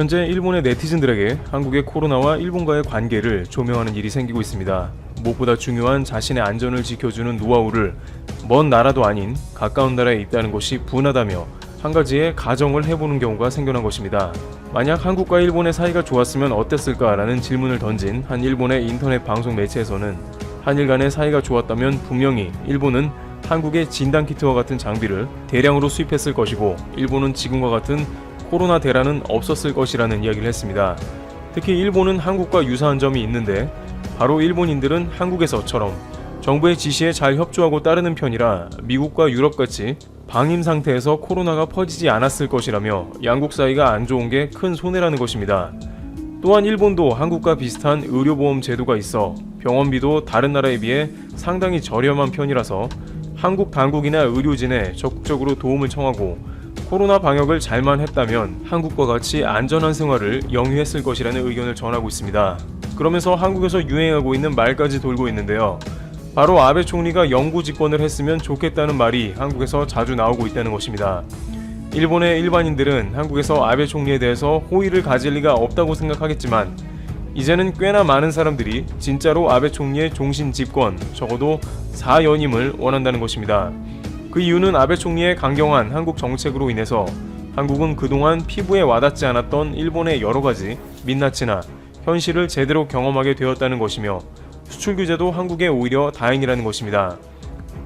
현재 일본의 네티즌들에게 한국의 코로나와 일본과의 관계를 조명하는 일이 생기고 있습니다. 무엇보다 중요한 자신의 안전을 지켜주는 노하우를 먼 나라도 아닌 가까운 나라에 있다는 것이 분하다며 한 가지의 가정을 해보는 경우가 생겨난 것입니다. 만약 한국과 일본의 사이가 좋았으면 어땠을까라는 질문을 던진 한 일본의 인터넷 방송 매체에서는 한일 간의 사이가 좋았다면 분명히 일본은 한국의 진단키트와 같은 장비를 대량으로 수입했을 것이고 일본은 지금과 같은 코로나 대란은 없었을 것이라는 이야기를 했습니다. 특히 일본은 한국과 유사한 점이 있는데 바로 일본인들은 한국에서처럼 정부의 지시에 잘 협조하고 따르는 편이라 미국과 유럽같이 방임 상태에서 코로나가 퍼지지 않았을 것이라며 양국 사이가 안 좋은 게 큰 손해라는 것입니다. 또한 일본도 한국과 비슷한 의료보험 제도가 있어 병원비도 다른 나라에 비해 상당히 저렴한 편이라서 한국 당국이나 의료진에 적극적으로 도움을 청하고 코로나 방역을 잘만 했다면 한국과 같이 안전한 생활을 영위했을 것이라는 의견을 전하고 있습니다. 그러면서 한국에서 유행하고 있는 말까지 돌고 있는데요. 바로 아베 총리가 영구 집권을 했으면 좋겠다는 말이 한국에서 자주 나오고 있다는 것입니다. 일본의 일반인들은 한국에서 아베 총리에 대해서 호의를 가질 리가 없다고 생각하겠지만 이제는 꽤나 많은 사람들이 진짜로 아베 총리의 종신 집권, 적어도 4연임을 원한다는 것입니다. 그 이유는 아베 총리의 강경한 한국 정책으로 인해서 한국은 그동안 피부에 와닿지 않았던 일본의 여러가지 민낯이나 현실을 제대로 경험하게 되었다는 것이며 수출 규제도 한국에 오히려 다행이라는 것입니다.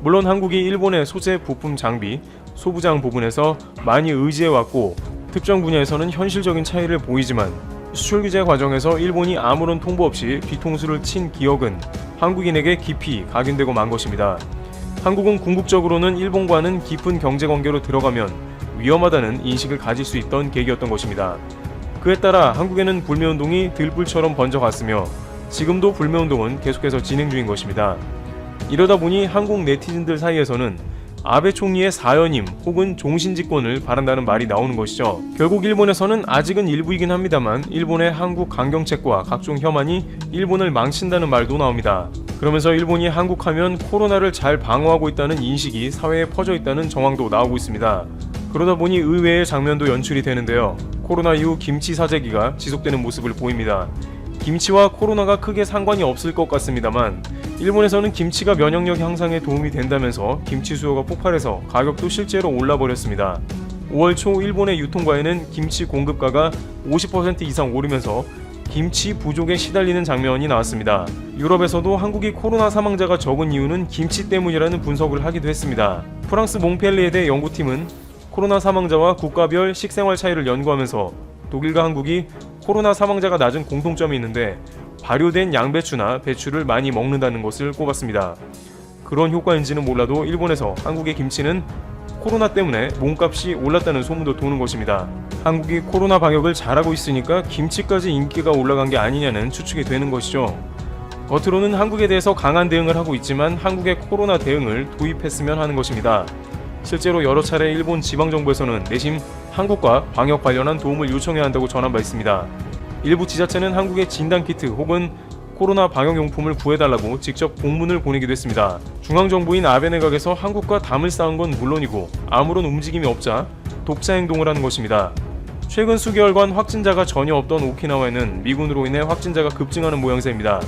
물론 한국이 일본의 소재 부품 장비, 소부장 부분에서 많이 의지해왔고 특정 분야에서는 현실적인 차이를 보이지만 수출 규제 과정에서 일본이 아무런 통보 없이 뒤통수를 친 기억은 한국인에게 깊이 각인되고 만 것입니다. 한국은 궁극적으로는 일본과는 깊은 경제관계로 들어가면 위험하다는 인식을 가질 수 있던 계기였던 것입니다. 그에 따라 한국에는 불매운동이 들불처럼 번져갔으며 지금도 불매운동은 계속해서 진행 중인 것입니다. 이러다 보니 한국 네티즌들 사이에서는 아베 총리의 4연임 혹은 종신집권을 바란다는 말이 나오는 것이죠. 결국 일본에서는 아직은 일부이긴 합니다만 일본의 한국 강경책과 각종 혐한이 일본을 망친다는 말도 나옵니다. 그러면서 일본이 한국하면 코로나를 잘 방어하고 있다는 인식이 사회에 퍼져 있다는 정황도 나오고 있습니다. 그러다 보니 의외의 장면도 연출이 되는데요. 코로나 이후 김치 사재기가 지속되는 모습을 보입니다. 김치와 코로나가 크게 상관이 없을 것 같습니다만 일본에서는 김치가 면역력 향상에 도움이 된다면서 김치 수요가 폭발해서 가격도 실제로 올라버렸습니다. 5월 초 일본의 유통과에는 김치 공급가가 50% 이상 오르면서 김치 부족에 시달리는 장면이 나왔습니다. 유럽에서도 한국이 코로나 사망자가 적은 이유는 김치 때문이라는 분석을 하기도 했습니다. 프랑스 몽펠리에대 연구팀은 코로나 사망자와 국가별 식생활 차이를 연구하면서 독일과 한국이 코로나 사망자가 낮은 공통점이 있는데 발효된 양배추나 배추를 많이 먹는다는 것을 꼽았습니다. 그런 효과인지는 몰라도 일본에서 한국의 김치는 코로나 때문에 몸값이 올랐다는 소문도 도는 것입니다. 한국이 코로나 방역을 잘하고 있으니까 김치까지 인기가 올라간 게 아니냐는 추측이 되는 것이죠. 겉으로는 한국에 대해서 강한 대응을 하고 있지만 한국의 코로나 대응을 도입했으면 하는 것입니다. 실제로 여러 차례 일본 지방정부에서는 내심 한국과 방역 관련한 도움을 요청해야 한다고 전한 바 있습니다. 일부 지자체는 한국의 진단키트 혹은 코로나 방역용품을 구해달라고 직접 공문을 보내기도 했습니다. 중앙정부인 아베 내각에서 한국과 담을 쌓은 건 물론이고 아무런 움직임이 없자 독자 행동을 하는 것입니다. 최근 수개월간 확진자가 전혀 없던 오키나와에는 미군으로 인해 확진자가 급증하는 모양새입니다.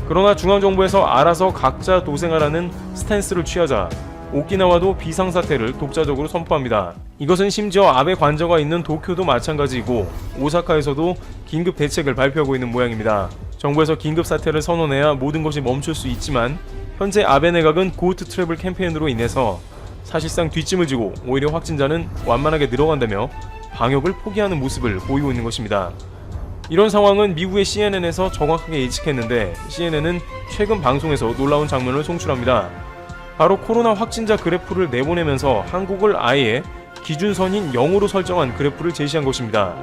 그러나 중앙정부에서 알아서 각자 도생하라는 스탠스를 취하자 오키나와도 비상사태를 독자적으로 선포합니다. 이것은 심지어 아베 관저가 있는 도쿄도 마찬가지이고 오사카에서도 긴급 대책을 발표하고 있는 모양입니다. 정부에서 긴급 사태를 선언해야 모든 것이 멈출 수 있지만 현재 아베 내각은 고투 트래블 캠페인으로 인해서 사실상 뒷짐을 지고 오히려 확진자는 완만하게 늘어간다며 방역을 포기하는 모습을 보이고 있는 것입니다. 이런 상황은 미국의 CNN에서 정확하게 예측했는데 CNN은 최근 방송에서 놀라운 장면을 송출합니다. 바로 코로나 확진자 그래프를 내보내면서 한국을 아예 기준선인 0으로 설정한 그래프를 제시한 것입니다.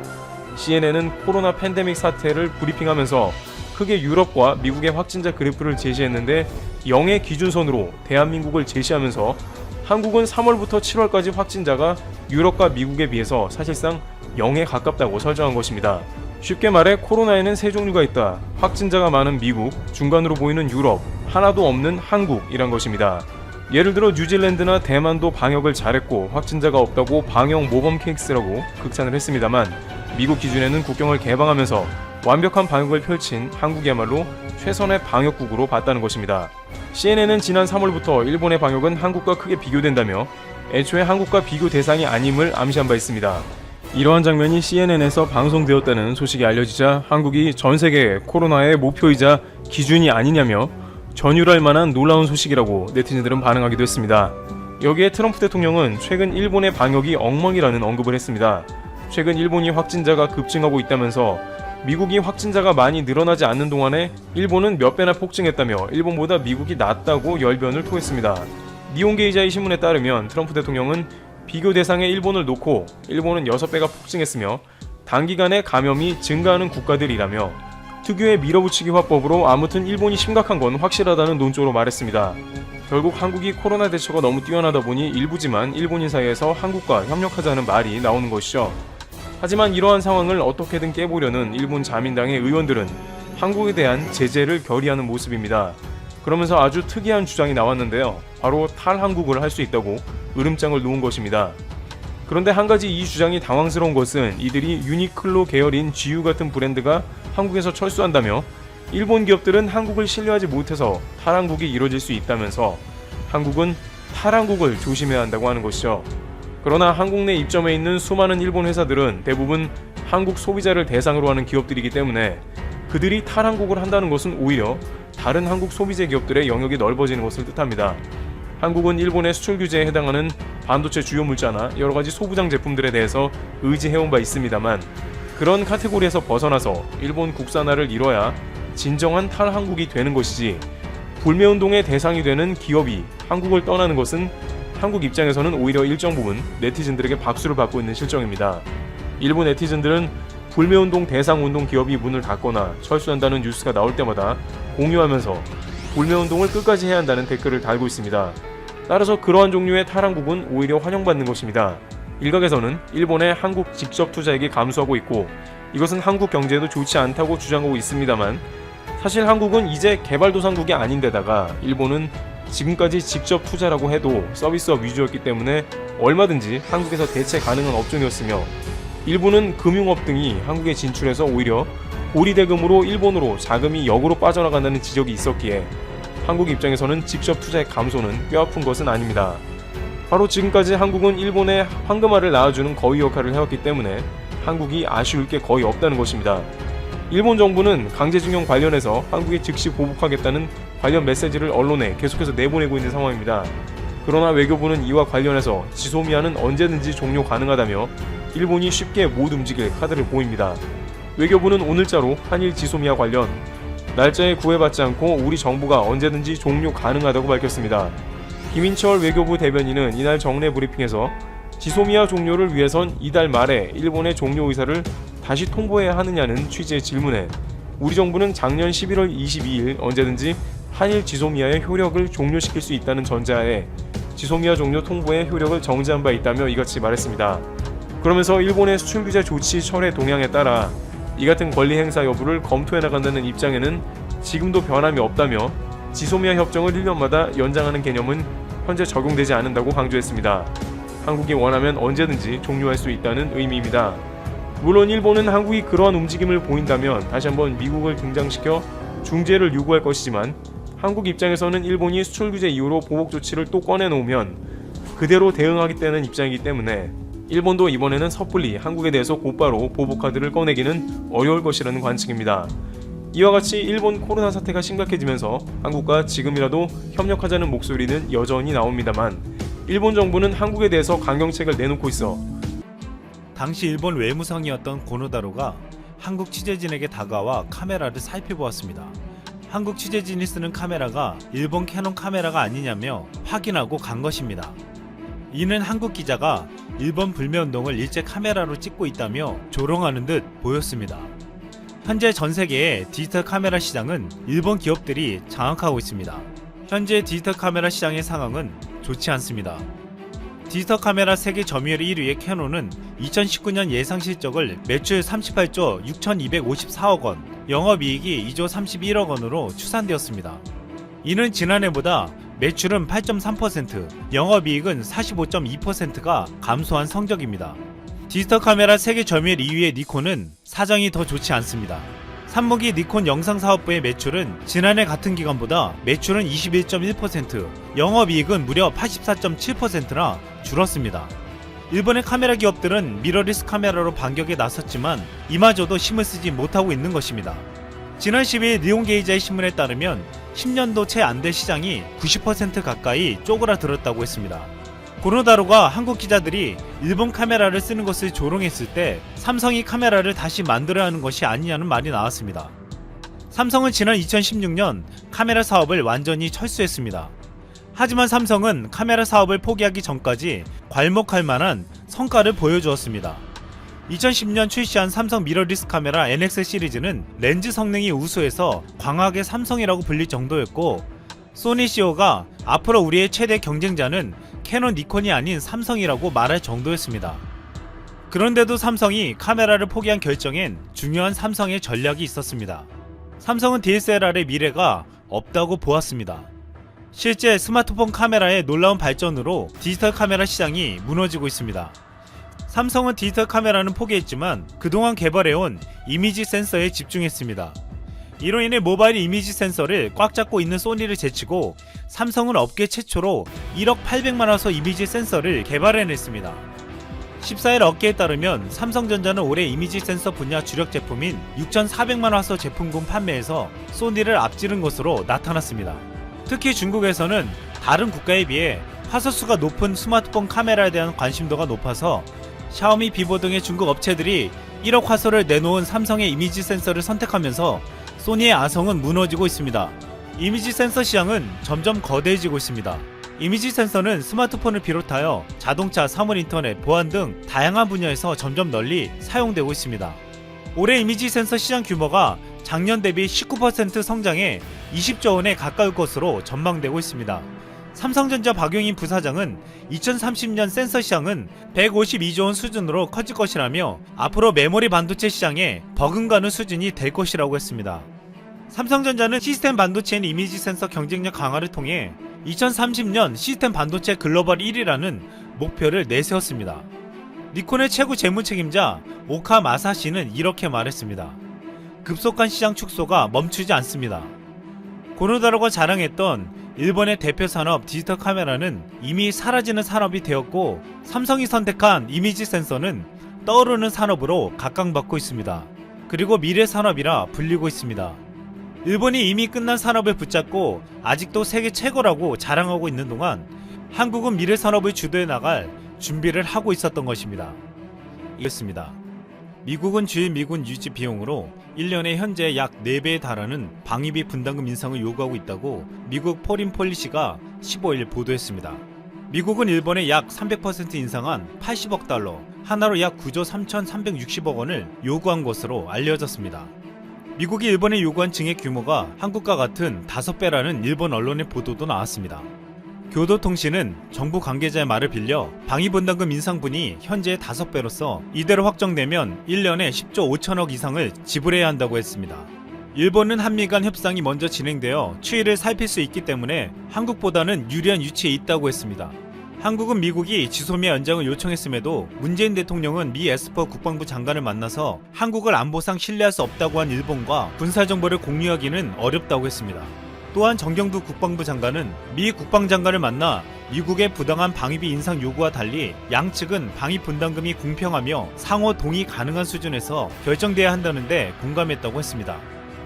CNN은 코로나 팬데믹 사태를 브리핑하면서 크게 유럽과 미국의 확진자 그래프를 제시했는데 0의 기준선으로 대한민국을 제시하면서 한국은 3월부터 7월까지 확진자가 유럽과 미국에 비해서 사실상 0에 가깝다고 설정한 것입니다. 쉽게 말해 코로나에는 세 종류가 있다. 확진자가 많은 미국, 중간으로 보이는 유럽, 하나도 없는 한국이란 것입니다. 예를 들어 뉴질랜드나 대만도 방역을 잘했고 확진자가 없다고 방역 모범 케이스라고 극찬을 했습니다만 미국 기준에는 국경을 개방하면서 완벽한 방역을 펼친 한국이야말로 최선의 방역국으로 봤다는 것입니다. CNN은 지난 3월부터 일본의 방역은 한국과 크게 비교된다며 애초에 한국과 비교 대상이 아님을 암시한 바 있습니다. 이러한 장면이 CNN에서 방송되었다는 소식이 알려지자 한국이 전 세계 코로나의 목표이자 기준이 아니냐며 전율할 만한 놀라운 소식이라고 네티즌들은 반응하기도 했습니다. 여기에 트럼프 대통령은 최근 일본의 방역이 엉망이라는 언급을 했습니다. 최근 일본이 확진자가 급증하고 있다면서 미국이 확진자가 많이 늘어나지 않는 동안에 일본은 몇 배나 폭증했다며 일본보다 미국이 낫다고 열변을 토했습니다. 니혼게이자이 신문에 따르면 트럼프 대통령은 비교 대상에 일본을 놓고 일본은 6배가 폭증했으며 단기간에 감염이 증가하는 국가들이라며 특유의 밀어붙이기 화법으로 아무튼 일본이 심각한 건 확실하다는 논조로 말했습니다. 결국 한국이 코로나 대처가 너무 뛰어나다 보니 일부지만 일본인 사이에서 한국과 협력하자는 말이 나오는 것이죠. 하지만 이러한 상황을 어떻게든 깨보려는 일본 자민당의 의원들은 한국에 대한 제재를 결의하는 모습입니다. 그러면서 아주 특이한 주장이 나왔는데요. 바로 탈한국을 할 수 있다고 으름장을 놓은 것입니다. 그런데 한 가지 이 주장이 당황스러운 것은 이들이 유니클로 계열인 GU 같은 브랜드가 한국에서 철수한다며 일본 기업들은 한국을 신뢰하지 못해서 탈한국이 이뤄질 수 있다면서 한국은 탈한국을 조심해야 한다고 하는 것이죠. 그러나 한국 내 입점해 있는 수많은 일본 회사들은 대부분 한국 소비자를 대상으로 하는 기업들이기 때문에 그들이 탈한국을 한다는 것은 오히려 다른 한국 소비재 기업들의 영역이 넓어지는 것을 뜻합니다. 한국은 일본의 수출 규제에 해당하는 반도체 주요 물자나 여러가지 소부장 제품들에 대해서 의지해온 바 있습니다만 그런 카테고리에서 벗어나서 일본 국산화를 이뤄야 진정한 탈한국이 되는 것이지 불매운동의 대상이 되는 기업이 한국을 떠나는 것은 한국 입장에서는 오히려 일정 부분 네티즌들에게 박수를 받고 있는 실정입니다. 일본 네티즌들은 불매운동 대상운동 기업이 문을 닫거나 철수한다는 뉴스가 나올 때마다 공유하면서 불매운동을 끝까지 해야 한다는 댓글을 달고 있습니다. 따라서 그러한 종류의 탈한국은 오히려 환영받는 것입니다. 일각에서는 일본의 한국 직접 투자액이 감소하고 있고 이것은 한국 경제에도 좋지 않다고 주장하고 있습니다만 사실 한국은 이제 개발도상국이 아닌데다가 일본은 지금까지 직접 투자라고 해도 서비스업 위주였기 때문에 얼마든지 한국에서 대체 가능한 업종이었으며 일본은 금융업 등이 한국에 진출해서 오히려 고리대금으로 일본으로 자금이 역으로 빠져나간다는 지적이 있었기에 한국 입장에서는 직접 투자의 감소는 뼈아픈 것은 아닙니다. 바로 지금까지 한국은 일본의 황금알을 낳아주는 거위 역할을 해왔기 때문에 한국이 아쉬울 게 거의 없다는 것입니다. 일본 정부는 강제징용 관련해서 한국에 즉시 보복하겠다는 관련 메시지를 언론에 계속해서 내보내고 있는 상황입니다. 그러나 외교부는 이와 관련해서 지소미아는 언제든지 종료 가능하다며 일본이 쉽게 못 움직일 카드를 보입니다. 외교부는 오늘자로 한일 지소미아 관련 날짜에 구애받지 않고 우리 정부가 언제든지 종료 가능하다고 밝혔습니다. 김인철 외교부 대변인은 이날 정례 브리핑에서 지소미아 종료를 위해선 이달 말에 일본의 종료 의사를 다시 통보해야 하느냐는 취지의 질문에 우리 정부는 작년 11월 22일 언제든지 한일 지소미아의 효력을 종료시킬 수 있다는 전제하에 지소미아 종료 통보의 효력을 정지한 바 있다며 이같이 말했습니다. 그러면서 일본의 수출 규제 조치 철회 동향에 따라 이 같은 권리 행사 여부를 검토해 나간다는 입장에는 지금도 변함이 없다며 지소미아 협정을 1년마다 연장하는 개념은 현재 적용되지 않는다고 강조했습니다. 한국이 원하면 언제든지 종료할 수 있다는 의미입니다. 물론 일본은 한국이 그러한 움직임을 보인다면 다시 한번 미국을 등장시켜 중재를 요구할 것이지만 한국 입장에서는 일본이 수출 규제 이후로 보복 조치를 또 꺼내놓으면 그대로 대응하겠다는 입장이기 때문에 일본도 이번에는 섣불리 한국에 대해서 곧바로 보복 카드를 꺼내기는 어려울 것이라는 관측입니다. 이와 같이 일본 코로나 사태가 심각해지면서 한국과 지금이라도 협력하자는 목소리는 여전히 나옵니다만 일본 정부는 한국에 대해서 강경책을 내놓고 있어 당시 일본 외무성이었던 고노다로가 한국 취재진에게 다가와 카메라를 살펴보았습니다. 한국 취재진이 쓰는 카메라가 일본 캐논 카메라가 아니냐며 확인하고 간 것입니다. 이는 한국 기자가 일본 불매운동을 일제 카메라로 찍고 있다며 조롱하는 듯 보였습니다. 현재 전 세계의 디지털 카메라 시장은 일본 기업들이 장악하고 있습니다. 현재 디지털 카메라 시장의 상황은 좋지 않습니다. 디지털 카메라 세계 점유율 1위의 캐논은 2019년 예상 실적을 매출 38조 6,254억 원, 영업이익이 2조 31억 원으로 추산되었습니다. 이는 지난해보다 매출은 8.3%, 영업이익은 45.2%가 감소한 성적입니다. 디지털 카메라 세계 점유율 2위의 니콘은 사정이 더 좋지 않습니다. 3분기 니콘 영상사업부의 매출은 지난해 같은 기간보다 매출은 21.1%, 영업이익은 무려 84.7%나 줄었습니다. 일본의 카메라 기업들은 미러리스 카메라로 반격에 나섰지만 이마저도 힘을 쓰지 못하고 있는 것입니다. 지난 10일 니온게이자의 신문에 따르면 10년도 채 안 될 시장이 90% 가까이 쪼그라들었다고 했습니다. 고노다로가 한국 기자들이 일본 카메라를 쓰는 것을 조롱했을 때 삼성이 카메라를 다시 만들어야 하는 것이 아니냐는 말이 나왔습니다. 삼성은 지난 2016년 카메라 사업을 완전히 철수했습니다. 하지만 삼성은 카메라 사업을 포기하기 전까지 괄목할 만한 성과를 보여주었습니다. 2010년 출시한 삼성 미러리스 카메라 NX 시리즈는 렌즈 성능이 우수해서 광학의 삼성이라고 불릴 정도였고, 소니 CEO가 앞으로 우리의 최대 경쟁자는 캐논 니콘이 아닌 삼성이라고 말할 정도였습니다. 그런데도 삼성이 카메라를 포기한 결정엔 중요한 삼성의 전략이 있었습니다. 삼성은 DSLR의 미래가 없다고 보았습니다. 실제 스마트폰 카메라의 놀라운 발전으로 디지털 카메라 시장이 무너지고 있습니다. 삼성은 디지털 카메라는 포기했지만 그동안 개발해온 이미지 센서에 집중했습니다. 이로 인해 모바일 이미지 센서를 꽉 잡고 있는 소니를 제치고 삼성은 업계 최초로 1억 800만 화소 이미지 센서를 개발해냈습니다. 14일 업계에 따르면 삼성전자는 올해 이미지 센서 분야 주력 제품인 6400만 화소 제품군 판매에서 소니를 앞지른 것으로 나타났습니다. 특히 중국에서는 다른 국가에 비해 화소수가 높은 스마트폰 카메라에 대한 관심도가 높아서 샤오미, 비보 등의 중국 업체들이 1억 화소를 내놓은 삼성의 이미지 센서를 선택하면서 소니의 아성은 무너지고 있습니다. 이미지 센서 시장은 점점 거대해지고 있습니다. 이미지 센서는 스마트폰을 비롯하여 자동차, 사물 인터넷, 보안 등 다양한 분야에서 점점 널리 사용되고 있습니다. 올해 이미지 센서 시장 규모가 작년 대비 19% 성장해 20조 원에 가까울 것으로 전망되고 있습니다. 삼성전자 박용인 부사장은 2030년 센서 시장은 152조 원 수준으로 커질 것이라며 앞으로 메모리 반도체 시장에 버금가는 수준이 될 것이라고 했습니다. 삼성전자는 시스템 반도체인 이미지 센서 경쟁력 강화를 통해 2030년 시스템 반도체 글로벌 1위라는 목표를 내세웠습니다. 니콘의 최고 재무 책임자 오카 마사시는 이렇게 말했습니다. 급속한 시장 축소가 멈추지 않습니다. 고노다로가 자랑했던 일본의 대표 산업 디지털 카메라는 이미 사라지는 산업이 되었고, 삼성이 선택한 이미지 센서는 떠오르는 산업으로 각광받고 있습니다. 그리고 미래 산업이라 불리고 있습니다. 일본이 이미 끝난 산업을 붙잡고 아직도 세계 최고라고 자랑하고 있는 동안 한국은 미래 산업을 주도해 나갈 준비를 하고 있었던 것입니다. 이었습니다. 미국은 주일 미군 유지 비용으로 1년에 현재 약 4배에 달하는 방위비 분담금 인상을 요구하고 있다고 미국 포린 폴리시가 15일 보도했습니다. 미국은 일본에 약 300% 인상한 80억 달러, 하나로 약 9조 3,360억 원을 요구한 것으로 알려졌습니다. 미국이 일본에 요구한 증액 규모가 한국과 같은 5배라는 일본 언론의 보도도 나왔습니다. 교도통신은 정부 관계자의 말을 빌려 방위분담금 인상분이 현재의 5배로서 이대로 확정되면 1년에 10조 5천억 이상을 지불해야 한다고 했습니다. 일본은 한미 간 협상이 먼저 진행되어 추이를 살필 수 있기 때문에 한국보다는 유리한 위치에 있다고 했습니다. 한국은 미국이 지소미아 연장을 요청했음에도 문재인 대통령은 미 에스퍼 국방부 장관을 만나서 한국을 안보상 신뢰할 수 없다고 한 일본과 군사정보를 공유하기는 어렵다고 했습니다. 또한 정경두 국방부 장관은 미 국방장관을 만나 미국의 부당한 방위비 인상 요구와 달리 양측은 방위 분담금이 공평하며 상호 동의 가능한 수준에서 결정돼야 한다는데 공감했다고 했습니다.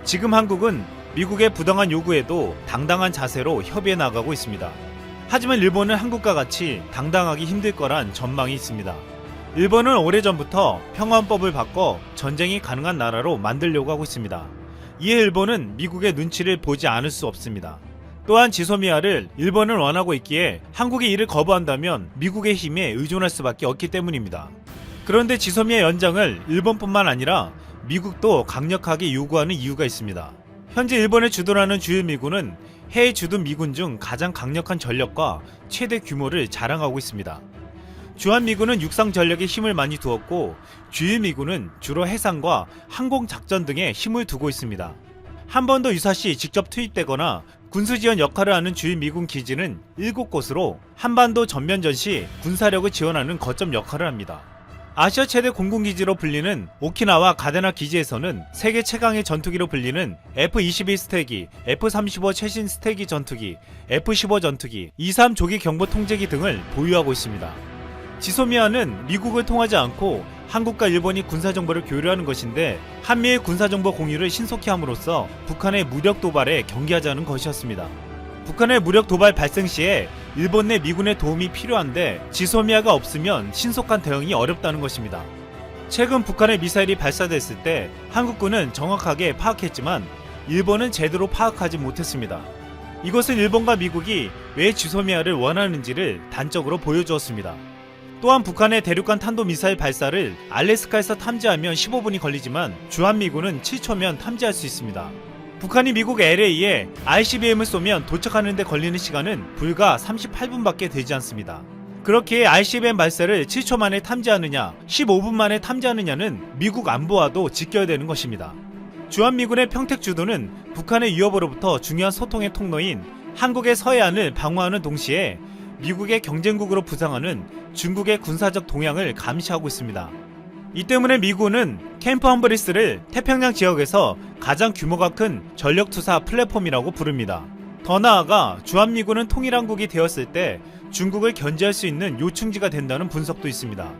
지금 한국은 미국의 부당한 요구에도 당당한 자세로 협의해 나가고 있습니다. 하지만 일본은 한국과 같이 당당하기 힘들 거란 전망이 있습니다. 일본은 오래전부터 평화헌법을 바꿔 전쟁이 가능한 나라로 만들려고 하고 있습니다. 이에 일본은 미국의 눈치를 보지 않을 수 없습니다. 또한 지소미아를 일본은 원하고 있기에 한국이 이를 거부한다면 미국의 힘에 의존할 수밖에 없기 때문입니다. 그런데 지소미아 연장을 일본뿐만 아니라 미국도 강력하게 요구하는 이유가 있습니다. 현재 일본을 주둔하는 주일미군은 해외 주둔 미군 중 가장 강력한 전력과 최대 규모를 자랑하고 있습니다. 주한미군은 육상 전력에 힘을 많이 두었고, 주일미군은 주로 해상과 항공작전 등에 힘을 두고 있습니다. 한 번도 유사시 직접 투입되거나 군수지원 역할을 하는 주일미군 기지는 7곳으로 한반도 전면전 시 군사력을 지원하는 거점 역할을 합니다. 아시아 최대 공군기지로 불리는 오키나와 가데나 기지에서는 세계 최강의 전투기로 불리는 F-22 스태기, F-35 최신 스태기 전투기, F-15 전투기, E-3 조기 경보 통제기 등을 보유하고 있습니다. 지소미아는 미국을 통하지 않고 한국과 일본이 군사정보를 교류하는 것인데 한미의 군사정보 공유를 신속히 함으로써 북한의 무력 도발에 경계하자는 것이었습니다. 북한의 무력 도발 발생 시에 일본 내 미군의 도움이 필요한데 지소미아가 없으면 신속한 대응이 어렵다는 것입니다. 최근 북한의 미사일이 발사됐을 때 한국군은 정확하게 파악했지만 일본은 제대로 파악하지 못했습니다. 이것은 일본과 미국이 왜 지소미아를 원하는지를 단적으로 보여주었습니다. 또한 북한의 대륙간 탄도미사일 발사를 알래스카에서 탐지하면 15분이 걸리지만 주한미군은 7초면 탐지할 수 있습니다. 북한이 미국 LA에 ICBM을 쏘면 도착하는 데 걸리는 시간은 불과 38분밖에 되지 않습니다. 그렇게 ICBM 발사를 7초 만에 탐지하느냐 15분 만에 탐지하느냐는 미국 안보와도 지켜야 되는 것입니다. 주한미군의 평택주도는 북한의 위협으로부터 중요한 소통의 통로인 한국의 서해안을 방어하는 동시에 미국의 경쟁국으로 부상하는 중국의 군사적 동향을 감시하고 있습니다. 이 때문에 미군은 캠프 험브리스를 태평양 지역에서 가장 규모가 큰 전력투사 플랫폼이라고 부릅니다. 더 나아가 주한미군은 통일한국이 되었을 때 중국을 견제할 수 있는 요충지가 된다는 분석도 있습니다.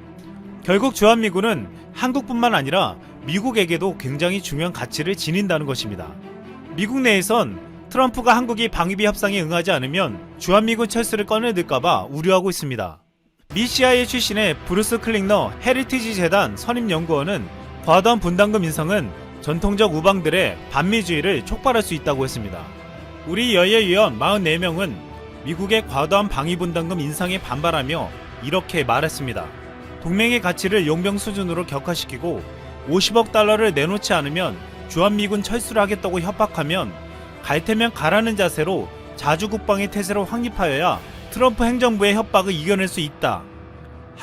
결국 주한미군은 한국뿐만 아니라 미국에게도 굉장히 중요한 가치를 지닌다는 것입니다. 미국 내에선 트럼프가 한국이 방위비 협상에 응하지 않으면 주한미군 철수를 꺼내들까봐 우려하고 있습니다. 미 CIA 출신의 브루스 클링너 헤리티지 재단 선임연구원은 과도한 분담금 인상은 전통적 우방들의 반미주의를 촉발할 수 있다고 했습니다. 우리 여예위원 44명은 미국의 과도한 방위 분담금 인상에 반발하며 이렇게 말했습니다. 동맹의 가치를 용병 수준으로 격화시키고 50억 달러를 내놓지 않으면 주한미군 철수를 하겠다고 협박하면 갈 테면 가라는 자세로 자주국방의 태세로 확립하여야 트럼프 행정부의 협박을 이겨낼 수 있다.